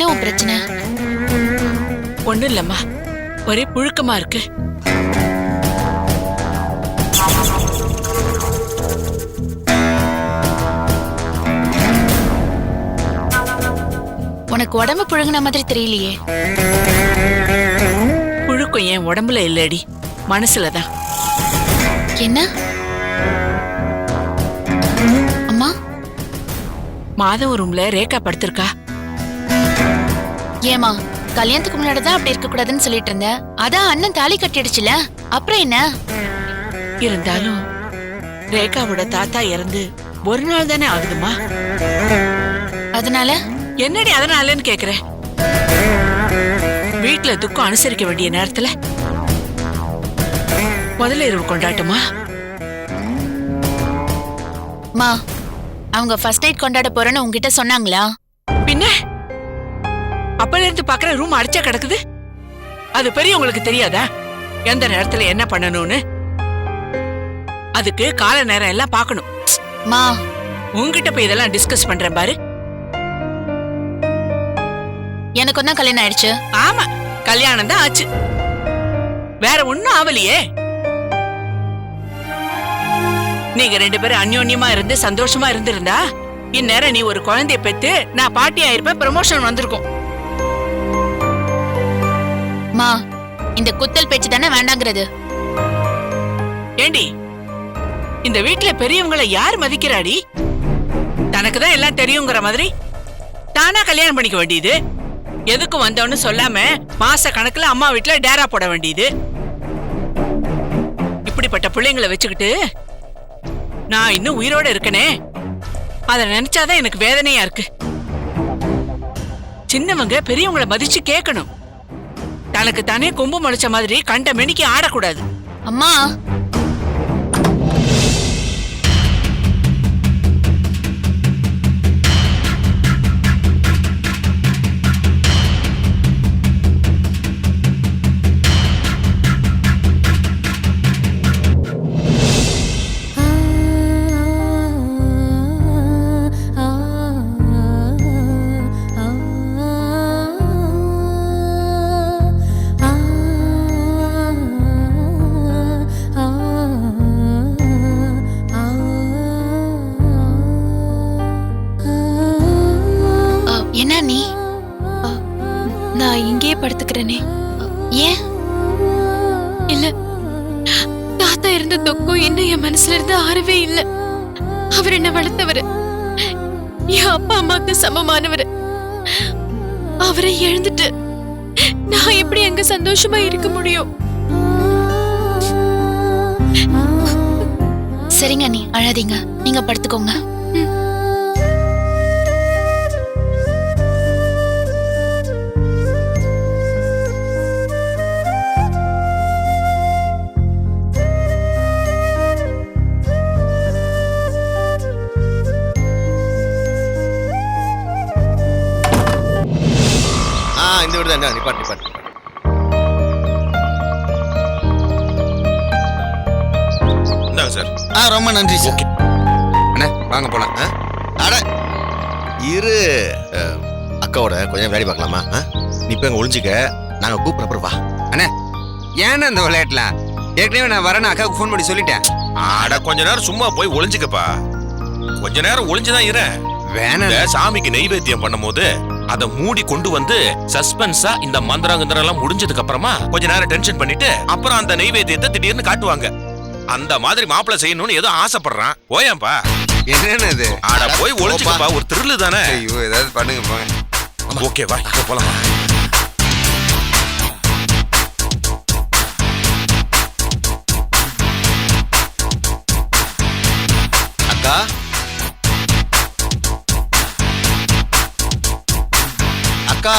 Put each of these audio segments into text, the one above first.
என்ன உன் பிரச்சனை? ஒண்ணும் இல்லம்மா, ஒரே புழுக்கமா இருக்கு. உனக்கு உடம்பு புழுங்கின மாதிரி தெரியலையே. புழுக்கம் என் உடம்புல இல்லடி, மனசுலதான். என்ன அம்மா? மாதவ ரூம்ல ரேகா படுத்திருக்கா. ஏமா, கல்யாணத்துக்கு முன்னாடிதான் அப்படி இருக்க கூடாதுன்னு சொல்லிட்டு இருந்த. அதான் அண்ணன் தாலி கட்டிடுச்சுல, அப்புறம் என்ன? இருந்தாலும் ரேகாவோட தாத்தா இறந்து ஒரு நாள் தானே ஆகுதுமா. அதனால என்னடி அதனாலன்னு கேக்குற? வீட்டுல துக்கம் அனுசரிக்க வேண்டிய நேரத்துல முதல்ல இரவு கொண்டாட்டமா? மா, அவங்க ஃபர்ஸ்ட் நைட் கொண்டாட போறேன்னு உங்ககிட்ட சொன்னாங்களா? பின்ன அப்பல இருந்து பாக்குற ரூம் அடிச்சா கிடக்குது. அது பெரியவங்களுக்கு தெரியாதா எந்த நேரத்துல என்ன பண்ணணும்னு? அதுக்கு கால நேரம் எல்லாம் பாக்கணும். மா, உங்ககிட்ட போய் இதெல்லாம் டிஸ்கஸ் பண்றேன் பாரு. எனக்கு தான் கல்யாணம் ஆயிடுச்சு. ஆமா, கல்யாணம் தான் ஆச்சு, வேற ஒண்ணும் ஆவலையே. நீங்க ரெண்டு பேரும் அந்யோன்யமா இருந்து சந்தோஷமா இருந்திருந்தா இந்நேரம் நீ ஒரு குழந்தைய பெத்து நான் பாட்டி ஆயிருப்பேன், ப்ரமோஷன் வந்திருக்கும். மா, இந்த குத்தல் பேச்சு தானே வேண்டாங்கிறது. ஏண்டி, இந்த வீட்டுல பெரியவங்களை யார் மதிக்கிறாடி? தனக்குதான் எல்லாம் தெரியுங்கிற மாதிரி தானா கல்யாணம் பண்ணிக்க வேண்டியது. எதுக்கும் வந்தவன்னு சொல்லாம மாச கணக்குல அம்மா வீட்டுல டேரா போட வேண்டியது. இப்படிப்பட்ட பிள்ளைங்களை வச்சுக்கிட்டு நான் இன்னும் உயிரோட இருக்கனே, அத நினைச்சாதான் எனக்கு வேதனையா இருக்கு. சின்னவங்க பெரியவங்களை மதிச்சு கேட்கணும். தனக்கு தானே கொம்பு முளைச்ச மாதிரி கண்ட மெனிக்கு ஆடக்கூடாது. அம்மா, என்ன நீ? நான் இங்கேயே படுத்துக்கிறேனே. ஏன்? இல்ல, தாத்தா இருந்த தொக்கும் இன்னும் என் மனசுல இருந்து ஆறவே இல்ல. அவர் என்ன வளர்த்தவர், என் அப்பா அம்மாக்கு சமமானவர். அவரை எழுந்துட்டு நான் எப்படி அங்க சந்தோஷமா இருக்க முடியும்? சரிங்க, நீ அழாதீங்க, நீங்க படுத்துக்கோங்க. இந்த வீடு தான். நிப்பாட்டு. இந்தாங்க சார். ரொம்ப நன்றி சார். ஓகே அண்ணா, வாங்க போலாம். அட இரு, அக்காவோட கொஞ்சம் வேலை பார்க்கலாமா? நீ இப்ப எங்க ஒளிஞ்சிக்க, நாங்க கூப்பிடுறப்ப வா. அண்ணா, ஏன்னா இந்த விளையாட்டுலாம் ஏற்கனவே நான் வரேன்னு அக்காவுக்கு ஃபோன் பண்ணி சொல்லிட்டேன். ஆட கொஞ்ச நேரம் சும்மா போய் ஒளிஞ்சுக்கப்பா. கொஞ்ச நேரம் ஒளிஞ்சுதான் இரு. வேணாம், சாமிக்கு நெய்வேத்தியம் பண்ணும் போது அதை மூடி கொண்டு வந்து சஸ்பென்ஸா இந்த மந்திரங்கந்திரம் எல்லாம் முடிஞ்சதுக்கு அப்புறமா கொஞ்ச நேரம் டென்ஷன் பண்ணிட்டு அப்புறம் அந்த நெய்வேத்தியத்தை திடீர்னு காட்டுவாங்க. அந்த மாதிரி மாப்பிள்ளை செய்யணும்னு ஏதோ ஆசைப்படுறான். போயேன்பா. என்னன்னு இது? ஆட போய் ஒளிஞ்சுக்கப்பா, ஒரு த்ரில்லு தானே. ஐயோ, ஏதாவது பண்ணுங்க போங்க. ஓகே வா, இப்ப போலாம். அக்கா, அக்கா,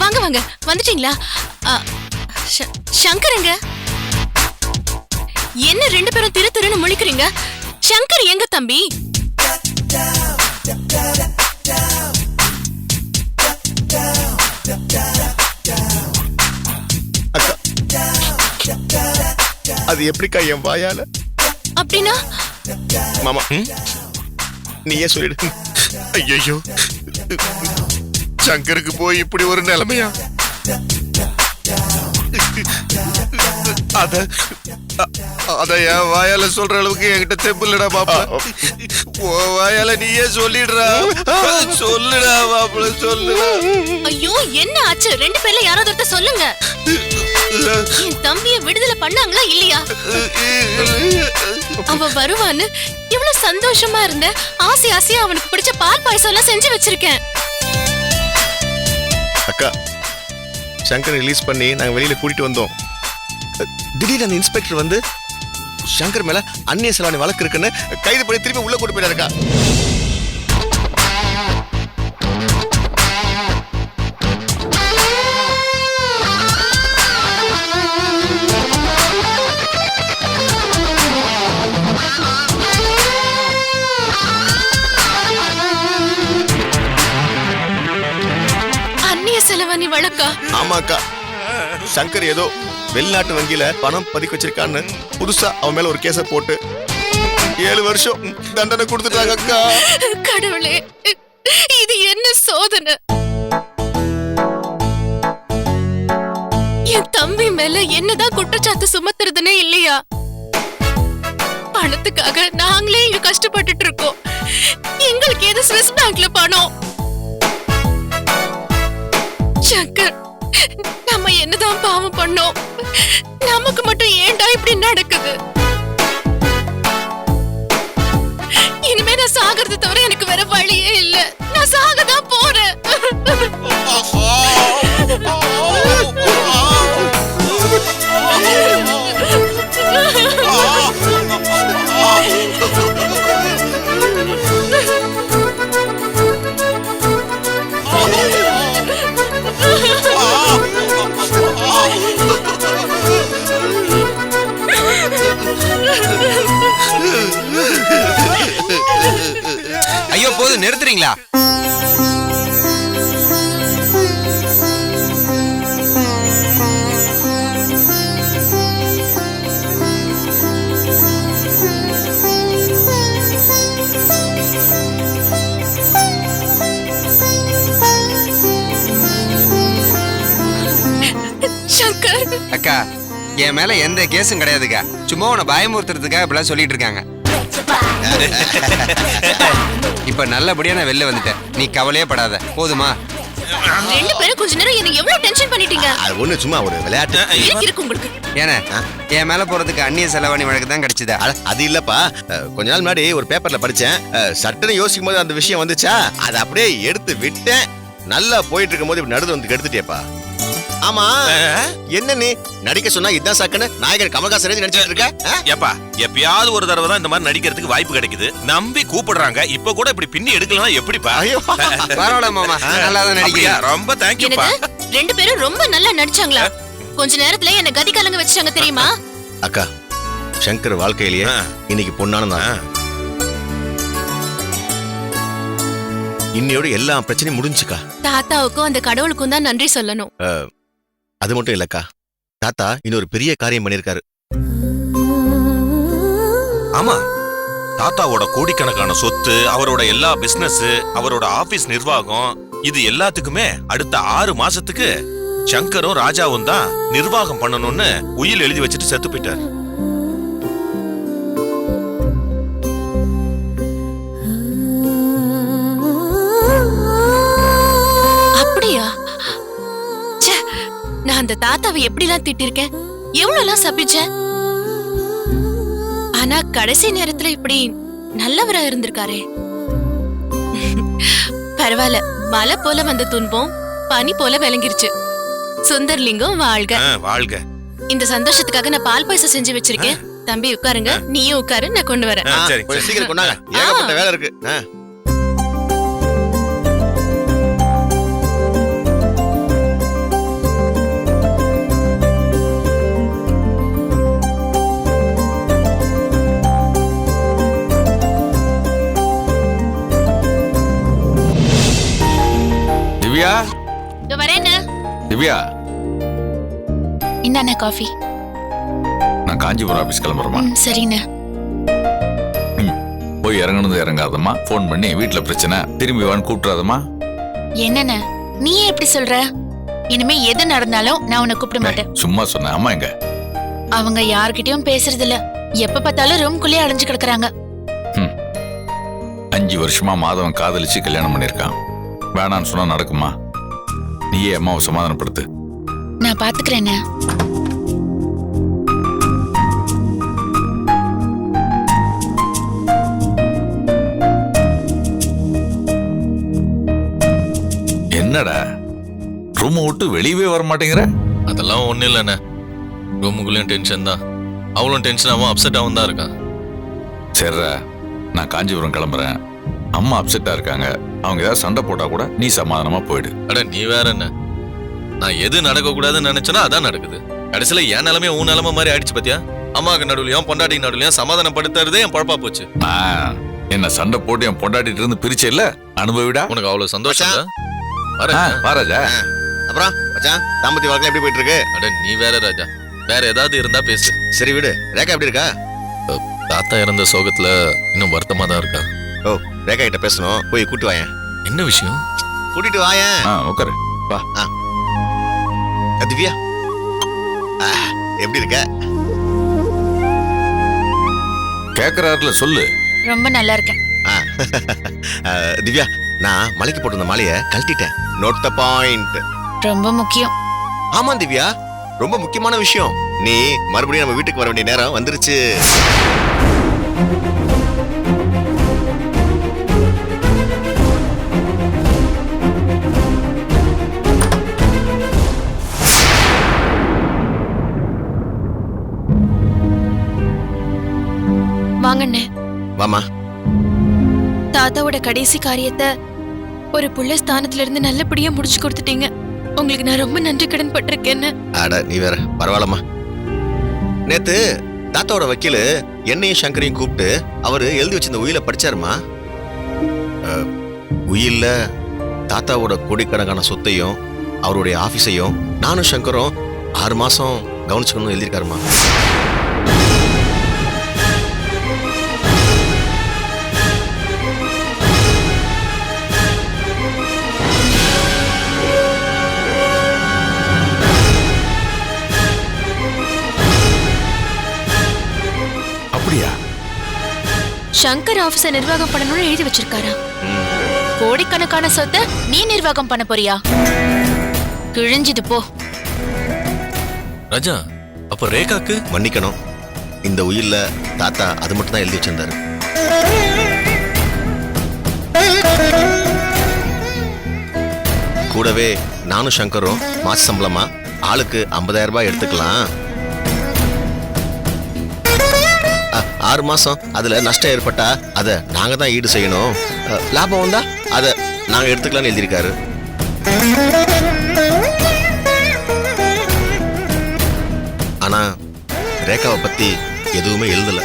வாங்க வாங்க, வந்துட்டீங்களா? சங்கருங்க, என்ன ரெண்டு பேரும் திரு திருன்னு முழிக்கிறீங்க? சங்கர் எங்க தம்பி? அது எப்படிக்கா என் வாயால? அப்படின்னா மாமா, நீயே சொல்லிடு. ஐயோ, சங்கருக்கு போய் இப்படி ஒரு நிலைமையா? அத என் வாயால சொல்ற அளவுக்கு என்கிட்ட தெம்பு இல்லடா மாப்பிள. உன் வாயால நீயே சொல்லிடுறா. சொல்லுடா மாப்பிள, சொல்லுடா. ஐயோ என்ன ஆச்சு? ரெண்டு பேர்ல யாராவது ஒருத்தர் சொல்லுங்க. என் தம்பிய விடுதலை பண்ணாங்களா இல்லையா? அவ வருவான்னு இவ்வளவு சந்தோஷமா இருந்த. ஆசை ஆசையா அவனுக்கு பிடிச்ச பால் பாயசம் எல்லாம் செஞ்சு வச்சிருக்கேன். அக்கா, சங்கர் ரிலீஸ் பண்ணி நாங்க வெளியில கூட்டிட்டு வந்தோம். திடீர்னு அந்த இன்ஸ்பெக்டர் வந்து சங்கர் மேல அந்நிய செலாவணி வழக்கு இருக்குன்னு கைது பண்ணி திருப்பி உள்ள கூட்டு போயிட்டாருக்கா. அந்நிய செலவணி வழக்கா? ஆமாக்கா, சங்கர் ஏதோ வெளிநாட்டு வங்கியில பணம் பதுக்கி வச்சிருக்கான்னு புதுசா அவன் மேல ஒரு கேஸ போட்டு 7 வருஷம் தண்டனை கொடுத்துட்டாங்க அக்கா. கடவுளே, இது என்ன சோதனை? என் தம்பி மேல என்னதான் குற்றச்சாட்டு சுமத்துறதுனே இல்லையா? பணத்துக்காக நாங்களே இங்க கஷ்டப்பட்டுட்டு இருக்கோம். எங்களுக்கு எது ஸ்விஸ் பேங்க்ல பணம்? சங்கர், நம்ம என்னதான் பாவம் பண்ணோம்? நமக்கு மட்டும் ஏன்டா இப்படி நடக்குது? இனிமே நான் சாகிறது தவிர எனக்கு வேற வழியே இல்ல. நான் சாகதான் போறேன். ஐயோ போதும், நிறுத்துறீங்களா? சங்கர், அக்கா, என் மேல எந்த கேஸும் கிடையாதுக்கா. சும்மா உன்னை பயமுறுத்துறதுக்காக இப்படிலாம் சொல்லிட்டு இருக்காங்க. இப்ப நல்லபடியா நான் வெளில வந்துட்டேன். நீ கவலையே படாத, போதுமா? ரெண்டு பேரும் கொஞ்ச நேரம் என்ன எவ்வளவு டென்ஷன் பண்ணிட்டீங்க? அது ஒண்ணு சும்மா ஒரு விளையாட்டு. இருக்கு உங்களுக்கு. ஏன்னா என் மேல போறதுக்கு அந்நிய செலவாணி வழக்கு தான் கிடைச்சதா? அது இல்லப்பா, கொஞ்ச நாள் முன்னாடி ஒரு பேப்பர்ல படிச்சேன். சட்டுன்னு யோசிக்கும் போது அந்த விஷயம் வந்துச்சா, அதை அப்படியே எடுத்து விட்டேன். நல்லா போயிட்டு இருக்கும் போது இப்படி நடுது வந்து கெடுத்துட்டேப்பா. ஆமா, என்ன நீ நடிக்க சொன்னா இதான் சாக்குன்னு நாயகன் கமல்ஹாசன் நடிச்சிட்டு இருக்க? ஏப்பா, எப்பயாவது ஒரு தடவை தான் இந்த மாதிரி நடிக்கிறதுக்கு வாய்ப்பு கிடைக்குது. நம்பி கூப்பிடுறாங்க, இப்ப கூட இப்படி பின்னி எடுக்கலாம் எப்படிப்பா? ஐயோ, பரவாயில்ல மாமா, நல்லா தான் அப்படியா? நடிக்கிறேன். ரொம்ப தேங்க்யூப்பா. ரெண்டு பேரும் ரொம்ப நல்லா நடிச்சாங்களா? கொஞ்ச நேரத்துல என்ன கதி கலங்க வச்சாங்க தெரியுமா? அக்கா, சங்கர் வாழ்க்கையிலேயே இன்னைக்கு பொண்ணான நாள். இன்னையோட எல்லா பிரச்சனையும் முடிஞ்சுக்கா. தாத்தாவுக்கும் அந்த கடவுளுக்கும் தான் நன்றி சொல்லணும். அது மட்டும் இல்லக்கா, தாத்தா இன்னொரு பெரிய காரியம் பண்ணிருக்காரு. ஆமா, தாத்தாவோட கோடிக்கணக்கான சொத்து, அவரோட எல்லா பிசினஸ், அவரோட ஆபீஸ் நிர்வாகம், இது எல்லாத்துக்குமே அடுத்த 6 மாசத்துக்கு சங்கரும் ராஜாவும் தான் நிர்வாகம் பண்ணணும்னு உயில் எழுதி வச்சுட்டு செத்து போயிட்டார். அப்படியா? நான் அந்த தாத்தாவை எப்படிலாம் திட்டிருக்கேன், எவ்வளவுலாம் சபிச்சேன். ஆனா கடைசி நேரத்துல இப்படி நல்லவரா இருந்திருக்காரே. பரவாயில்ல, மலை போல வந்த துன்பம் பனி போல விளங்கிருச்சு. சுந்தர்லிங்கம் வாழ்க. வாழ்க. இந்த சந்தோஷத்துக்காக நான் பால் பாயசம் செஞ்சு வச்சிருக்கேன். தம்பி உட்காருங்க, நீயும் உட்காரு, நான் கொண்டு வரேன். சரி, கொஞ்சம் சீக்கிரம் கொண்டாங்க, ஏகப்பட்ட வேலை இருக்கு. திவ்யா, இதோ வரேன்னு. திவ்யா, இந்தாண்ணா காஃபி. நான் காஞ்சிபுரம் ஆபீஸ் கிளம்புறேமா? சரிண்ணா. போய் இறங்கணுது இறங்காதம்மா, ஃபோன் பண்ணி வீட்டுல பிரச்சனை திரும்பி வான்னு கூப்பிட்டுறாதம்மா. என்னென்ன நீ ஏன் எப்படி சொல்ற? இனிமே எது நடந்தாலும் நான் உன்னை கூப்பிட மாட்டேன். சும்மா சொன்னேன். அம்மா எங்க? அவங்க யார்கிட்டயும் பேசுறது இல்ல. எப்ப பார்த்தாலும் ரூம்குள்ளே அடைஞ்சு கிடக்குறாங்க. 5 வருஷமா மாதவன் காதலிச்சு கல்யாணம் பண்ணிருக்கான். வேணான்னு சொன்னா நடக்குமா? நீயே அம்மாவை சமாதானப்படுத்து. நான் பாத்துக்கிறேன். என்னடா ரூமை விட்டு வெளியவே வர மாட்டேங்கிற? அதெல்லாம் ஒன்றும் இல்லைண்ணே, ரூமுக்குள்ளேயும் டென்ஷன் தான். அவளும் டென்ஷனாகவும் அப்செட்டாகவும் தான் இருக்கான். சரிடா, நான் காஞ்சிபுரம் கிளம்புறேன். அம்மா அப்செட்டா இருக்காங்க. அவங்க ஏதாவது சண்டை போட்டா கூட நீ சமாதானமா போயிடு. அட நீ வேற என்ன, நான் எது நடக்கக்கூடாதுன்னு நினைச்சேன்னா அதான் நடக்குது. கடைசியில என் நிலைமையை உன் நிலைமை மாதிரி ஆயிடுச்சு பாத்தியா? அம்மாவுக்கு நடுவுலையும் பொண்டாட்டி நடுவுலையும் சமாதானப்படுத்துறதே என் பழப்பா போச்சு. என்ன சண்டை போட்டு என் பொண்டாட்டிட்டு இருந்து பிரிச்சே இல்ல, அனுபவிடா. உனக்கு அவ்வளவு சந்தோஷம் இல்ல? வாராஜா. அப்புறம் மச்சான், தாம்பத்திய வாழ்க்கை எப்படி போயிட்டு இருக்கு? அட நீ வேற ராஜா, வேற ஏதாவது இருந்தா பேசு. சரி விடு. ரேகா எப்படி இருக்கா? தாத்தா இறந்த சோகத்துல இன்னும் வருத்தமா தான் இருக்கா. ஓ, ரேகா கிட்ட பேசணும், போய் கூட்டி வாயேன். என்ன விஷயம்? கூட்டிட்டு வாயேன். உட்காரு வா. திவ்யா எப்படி இருக்க? கேக்குறாருல சொல்லு. ரொம்ப நல்லா இருக்கேன். திவ்யா, நான் மலைக்கு போட்டிருந்த மாலைய கழட்டிட்டேன். Note the point. ரொம்ப முக்கியம். ஆமா திவ்யா, ரொம்ப முக்கியமான விஷயம். நீ மறுபடியும் நம்ம வீட்டுக்கு வர வேண்டிய நேரம் வந்துருச்சு. வாங்கண்ணே. வாமா. தாத்தாவோட கடைசி காரியத்தை ஒரு புள்ள ஸ்தானத்துல இருந்து நல்லபடியா முடிச்சு கொடுத்துட்டீங்க. உங்களுக்கு நான் ரொம்ப நன்றி கடன் பட்டிருக்கேன்னு. அட நீ வேற, பரவாயில்லம்மா. நேத்து தாத்தாவோட வக்கீலு என்னையும் சங்கரையும் கூப்பிட்டு அவரு எழுதி வச்சிருந்த உயில படிச்சாருமா. உயில்ல தாத்தாவோட கோடிக்கணக்கான சொத்தையும் அவருடைய ஆபீஸையும் நானும் சங்கரும் 6 மாசம் கவனிச்சுக்கணும் எழுதியிருக்காருமா. அப்படியா? சங்கர் ஆபீஸ நிர்வாகம் பண்ணணும்னு எழுதி வச்சிருக்காரா? கோடிக்கணக்கான சொத்தை நீ நிர்வாகம் பண்ண போறியா? கிழிஞ்சது போ. ராஜா, அப்ப ரேகாக்கு மன்னிக்கணும், இந்த உயில்ல தாத்தா அது மட்டும் தான் எழுதி வச்சிருந்தாரு. கூடவே நானும் சங்கரும் மாச சம்பளமா ஆளுக்கு 50,000 ரூபாய் எடுத்துக்கலாம். 6 மாசம் அதுல நஷ்டம் ஏற்பட்டா அதை நாங்க தான் ஈடு செய்யணும். லாபம் வந்தா அதை நாங்க எடுத்துக்கலாம்னு எழுதியிருக்காரு. ஆனா ரேகாவை பத்தி எதுவுமே எழுதல.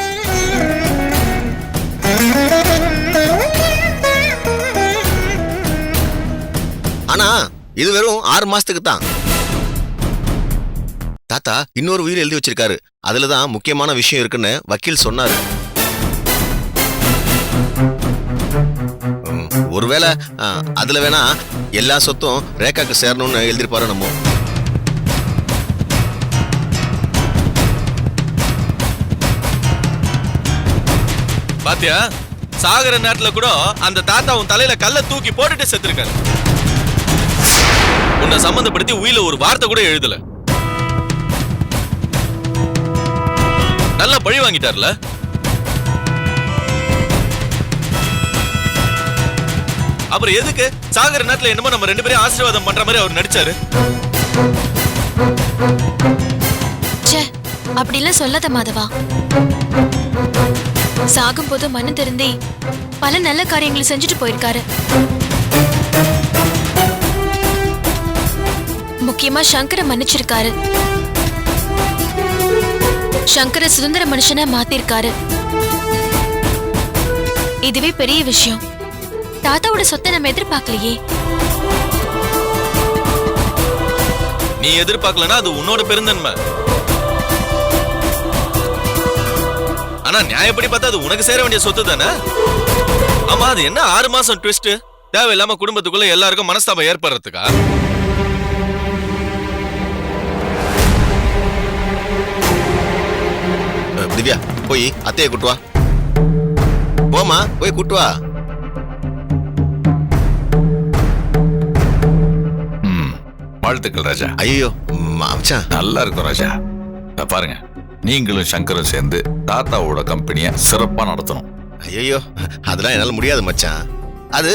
ஆனா இது வெறும் 6 மாசத்துக்கு தான். தாத்தா இன்னொரு உயிர் எழுதி வச்சிருக்காரு. அதுலதான் முக்கியமான விஷயம் இருக்குன்னு வக்கீல் சொன்னாரு. ஒருவேளை அதுல வேணா எல்லா சொத்தும் ரேகாக்கு சேரணும்னு எழுதிருப்பாரு. நம்ம பாத்தியா, சாகர நேரத்துல கூட அந்த தாத்தா உன் தலையில கல்ல தூக்கி போட்டுட்டு செத்துருக்காரு. உன்னை சம்பந்தப்படுத்தி உயில ஒரு வார்த்தை கூட எழுதல. நல்லா பழி வாங்கிட்டார்ல. அப்புறம் எதுக்கு சாகர நேரத்துல என்னமோ நம்ம 2 பேரும் ஆசீர்வாதம் பண்ற மாதிரி அவர் நடிச்சாரு? அப்படிலாம் சொல்லாத மாதவா. சாகும் போது மனம் திருந்தி பல நல்ல காரியங்களை செஞ்சுட்டு போயிருக்காரு. முக்கியமா சங்கரை மன்னிச்சிருக்காரு. சங்கர சுதந்திர மனுஷனா மாத்திருக்காரு. இதுவே பெரிய விஷயம். தாத்தாவோட சொத்தை நம்ம எதிர்பார்க்கலையே. நீ எதிர்பார்க்கலனா அது உன்னோட பெருந்தன்மை. ஆனா நியாயப்படி பார்த்தா அது உனக்கு சேர வேண்டிய சொத்து தானே. ஆமா, அது என்ன 6 மாசம் ட்விஸ்ட்? தேவையில்லாம குடும்பத்துக்குள்ள எல்லாருக்கும் மனஸ்தாபம் ஏற்படுறதுக்கா? திவ்யா, போய் அத்தையை கூட்டு வா. போமா, போய் கூட்டு வா. வாழ்த்துக்கள் ராஜா. ஐயோ மச்சான், நல்லா இருக்கும் ராஜா. பாருங்க, நீங்களும் சங்கரும் சேர்ந்து தாத்தாவோட கம்பெனியை சிறப்பா நடத்தணும். ஐயோ அதெல்லாம் என்னால முடியாது மச்சான். அது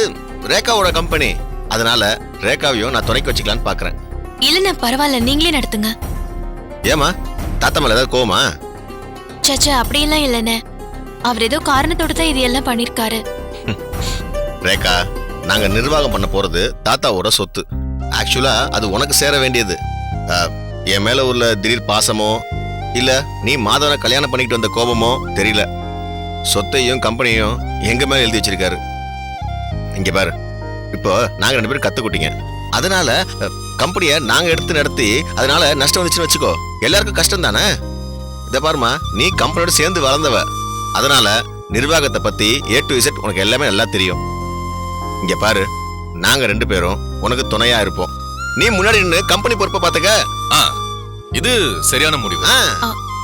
ரேகாவோட கம்பெனி, அதனால ரேகாவையும் நான் துணைக்கு வச்சுக்கலான்னு பாக்குறேன். இல்லண்ணா பரவாயில்ல, நீங்களே நடத்துங்க. ஏமா, தாத்தா மேல ஏதாவது கோவமா? சச்சா அப்படியெல்லாம் இல்லண்ணே, அவர் ஏதோ காரணத்தோட தான் இது எல்லாம் பண்ணிருக்காரு. ரேகா, நாங்க நிர்வாகம் பண்ண போறது தாத்தாவோட சொத்து. ஆக்சுவலா அது உனக்கு சேர வேண்டியது. என் மேல உள்ள திடீர் பாசமோ இல்ல நீ மாதவனை கல்யாணம் பண்ணிட்டு வந்த கோபமோ தெரியல. சொத்தையும் கம்பெனியும் எங்க மேல எழுதி வச்சிருக்காரு. இங்க பாரு, இப்போ நாங்க 2 பேரும் கத்துக்கிட்டீங்க. அதனால கம்பெனியை நாங்க எடுத்து நடத்தி அதனால நஷ்டம் வந்துச்சுன்னு வச்சுக்கோ, எல்லாருக்கும் கஷ்டம் தானே. இத பாருமா, நீ கம்பெனியோட சேர்ந்து வளர்ந்தவ, அதனால நிர்வாகத்தை பத்தி A to Z உனக்கு எல்லாமே நல்லா தெரியும். இங்க பாரு, நாங்க 2 பேரும் உனக்கு துணையா இருப்போம். நீ முன்னாடி நின்று கம்பெனி பொறுப்பை பாத்துக்க. இது சரியான முடிவு.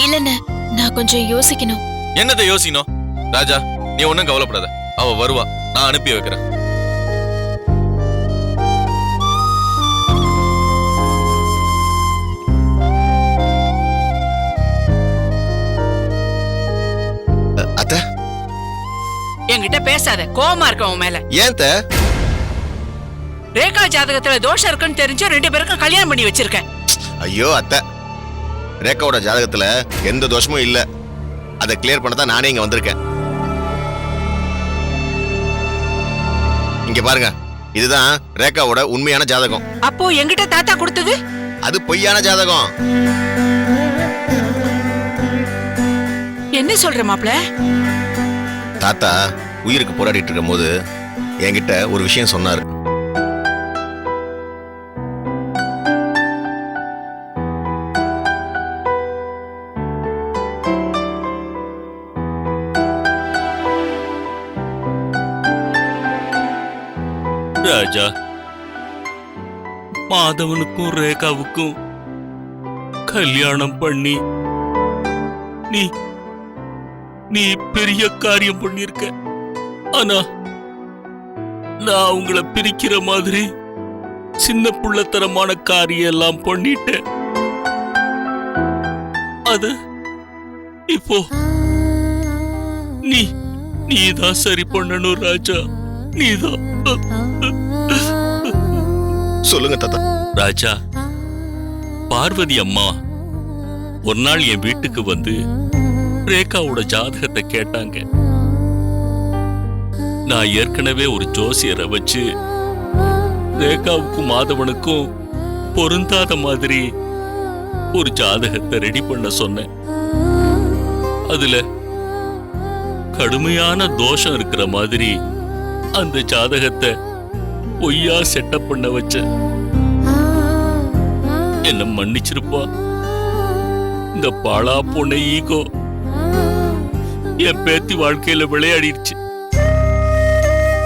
இல்லண்ணே, நான் கொஞ்சம் யோசிக்கணும். என்னதை யோசிக்கணும்? ராஜா, நீ ஒன்னும் கவலைப்படாத, அவ வருவா, நான் அனுப்பி வைக்கிறேன். அத்தை, என்கிட்ட பேசாத, கோவமா இருக்க உன் மேல. ஏன் த? ரேகா ஜாதகத்துல தோஷம் இருக்குன்னு தெரிஞ்சு 2 பேருக்கும் கல்யாணம் பண்ணி வச்சிருக்கேன். ஐயோ அத்தை, ரேகாவோட ஜாதகத்துல எந்த தோஷமும் இல்ல. அதை கிளியர் பண்ண தான் நானே இங்க வந்திருக்கேன். இங்க பாருங்க, இதுதான் ரேகாவோட உண்மையான ஜாதகம். அப்போ என்கிட்ட தாத்தா கொடுத்தது அது பொய்யான ஜாதகம். என்ன சொல்ற மாப்ள? தாத்தா உயிருக்கு போராடிட்டு இருக்கும் போது என்கிட்ட ஒரு விஷயம் சொன்னாரு. ராஜா, மாதவனுக்கும் ரேகாவுக்கும் கல்யாணம் பண்ணி நீ நீ பெரிய காரியம் பண்ணிருக்க. ஆனா நான் அவங்கள பிரிக்கிற மாதிரி சின்ன புள்ளத்தனமான காரியம் எல்லாம் பண்ணிட்டேன். அது இப்போ நீதான் சரி பண்ணணும் ராஜா, நீதான். சொல்லுங்க தாத்தா. ராஜா, பார்வதி அம்மா ஒரு நாள் என் வீட்டுக்கு வந்து ரேகாவோட ஜாதகத்தை கேட்டாங்க. நான் ஏற்கனவே ஒரு ஜோசியரை வச்சு ரேகாவுக்கும் மாதவனுக்கும் பொருந்தாத மாதிரி ஒரு ஜாதகத்தை ரெடி பண்ண சொன்னேன். அதுல கடுமையான தோஷம் இருக்கிற மாதிரி அந்த ஜாதகத்தை பொய்யா செட்டப் பண்ண வச்ச. என்ன மன்னிச்சிருப்பா. இந்த பாழா போன ஈகோ என் பேத்தி வாழ்க்கையில விளையாடிடுச்சு.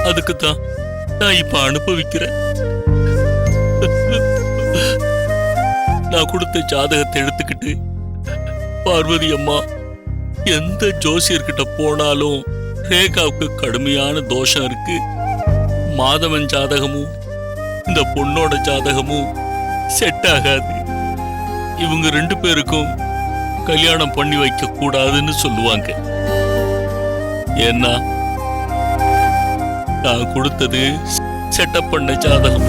அதுக்குத்தான் நான் இப்ப அனுபவிக்கிறேன். நான் கொடுத்த ஜாதகத்தை எடுத்துக்கிட்டு பார்வதி அம்மா எந்த ஜோசியர்கிட்ட போனாலும் ரேகாவுக்கு கடுமையான தோஷம் இருக்கு, மாதவன் ஜாதகமும் இந்த பொண்ணோட ஜாதகமும் செட் ஆகாது, இவங்க 2 பேருக்கும் கல்யாணம் பண்ணி வைக்க கூடாதுன்னு சொல்லுவாங்க. ஏன்னா நான் கொடுத்தது செட்டப் பண்ண ஜாதகம்.